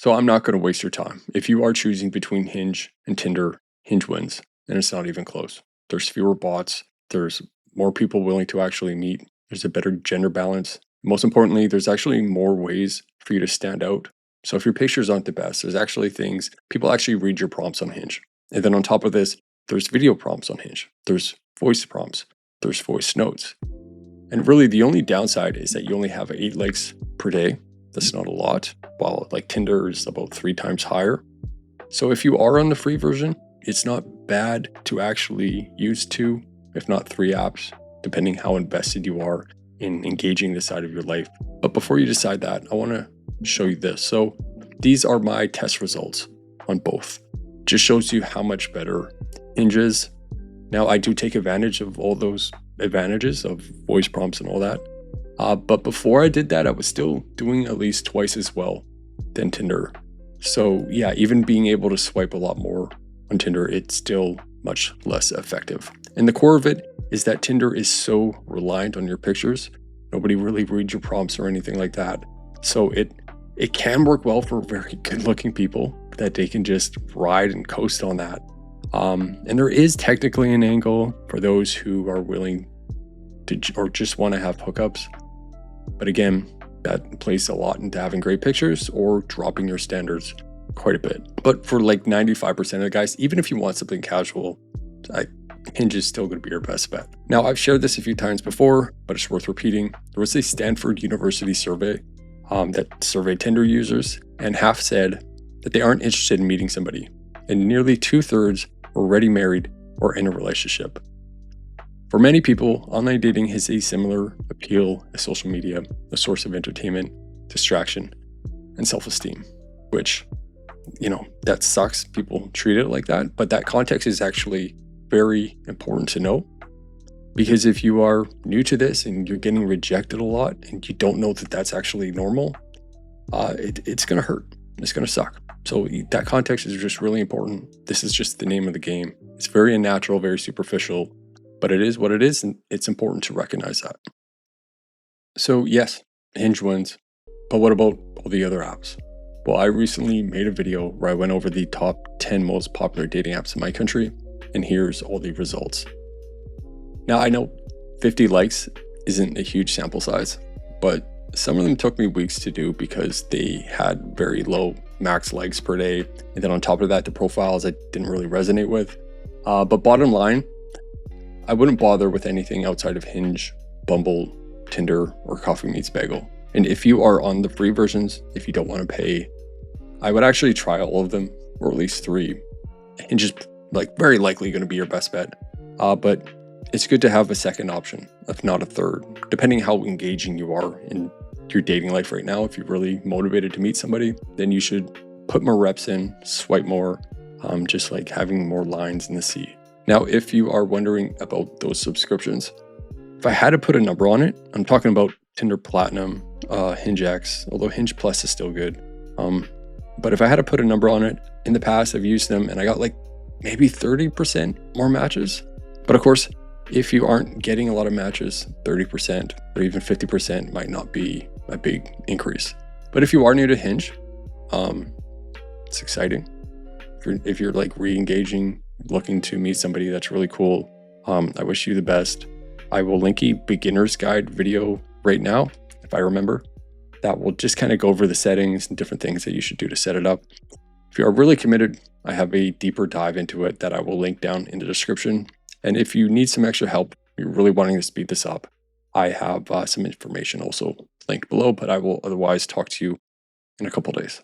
So I'm not going to waste your time. If you are choosing between Hinge and Tinder, Hinge wins, and it's not even close. There's fewer bots, there's more people willing to actually meet, there's a better gender balance. Most importantly, there's actually more ways for you to stand out. So if your pictures aren't the best, there's actually things, people actually read your prompts on Hinge. And then on top of this, there's video prompts on Hinge, there's voice prompts, there's voice notes. And really, the only downside is that you only have 8 likes per day. That's not a lot, while like Tinder is about 3 times higher. So if you are on the free version, it's not bad to actually use 2, if not 3 apps, depending how invested you are in engaging this side of your life. But before you decide that, I want to show you this. So these are my test results on both. Just shows you how much better Hinge is. Now, I do take advantage of all those advantages of voice prompts and all that. But before I did that, I was still doing at least twice as well than Tinder. So yeah, even being able to swipe a lot more on Tinder, it's still much less effective. And the core of it is that Tinder is so reliant on your pictures. Nobody really reads your prompts or anything like that. So it can work well for very good looking people that they can just ride and coast on that. And there is technically an angle for those who are willing to or just want to have hookups. But again, that plays a lot into having great pictures or dropping your standards quite a bit. But for like 95% of the guys, even if you want something casual, Hinge is still going to be your best bet. Now, I've shared this a few times before, but it's worth repeating. There was a Stanford University survey that surveyed Tinder users, and half said that they aren't interested in meeting somebody. And nearly 2/3 were already married or in a relationship. For many people, online dating has a similar appeal as social media, a source of entertainment, distraction, and self-esteem, which, that sucks. People treat it like that, but that context is actually very important to know, because if you are new to this and you're getting rejected a lot and you don't know that that's actually normal, it's going to hurt. It's going to suck. So that context is just really important. This is just the name of the game. It's very unnatural, very superficial, but it is what it is, and it's important to recognize that. So yes, Hinge wins, but what about all the other apps? Well, I recently made a video where I went over the top 10 most popular dating apps in my country, and here's all the results. Now, I know 50 likes isn't a huge sample size, but some of them took me weeks to do because they had very low max likes per day. And then on top of that, the profiles I didn't really resonate with. But bottom line, I wouldn't bother with anything outside of Hinge, Bumble, Tinder, or Coffee Meets Bagel. And if you are on the free versions, if you don't want to pay, I would actually try all of them, or at least 3. Hinge is very likely going to be your best bet. But it's good to have a second option, if not a third, depending how engaging you are in your dating life right now. If you're really motivated to meet somebody, then you should put more reps in, swipe more, just like having more lines in the sea. Now, if you are wondering about those subscriptions, if I had to put a number on it, I'm talking about Tinder Platinum, Hinge X, although Hinge Plus is still good. But if I had to put a number on it, in the past I've used them and I got maybe 30% more matches. But of course, if you aren't getting a lot of matches, 30% or even 50% might not be a big increase. But if you are new to Hinge, it's exciting. If you're re-engaging, looking to meet somebody that's really cool, I wish you the best. I will link a beginner's guide video right now, if I remember, that will just kind of go over the settings and different things that you should do to set it up. If you are really committed, I have a deeper dive into it that I will link down in the description. And if you need some extra help, you're really wanting to speed this up, I have some information also linked below, but I will otherwise talk to you in a couple days.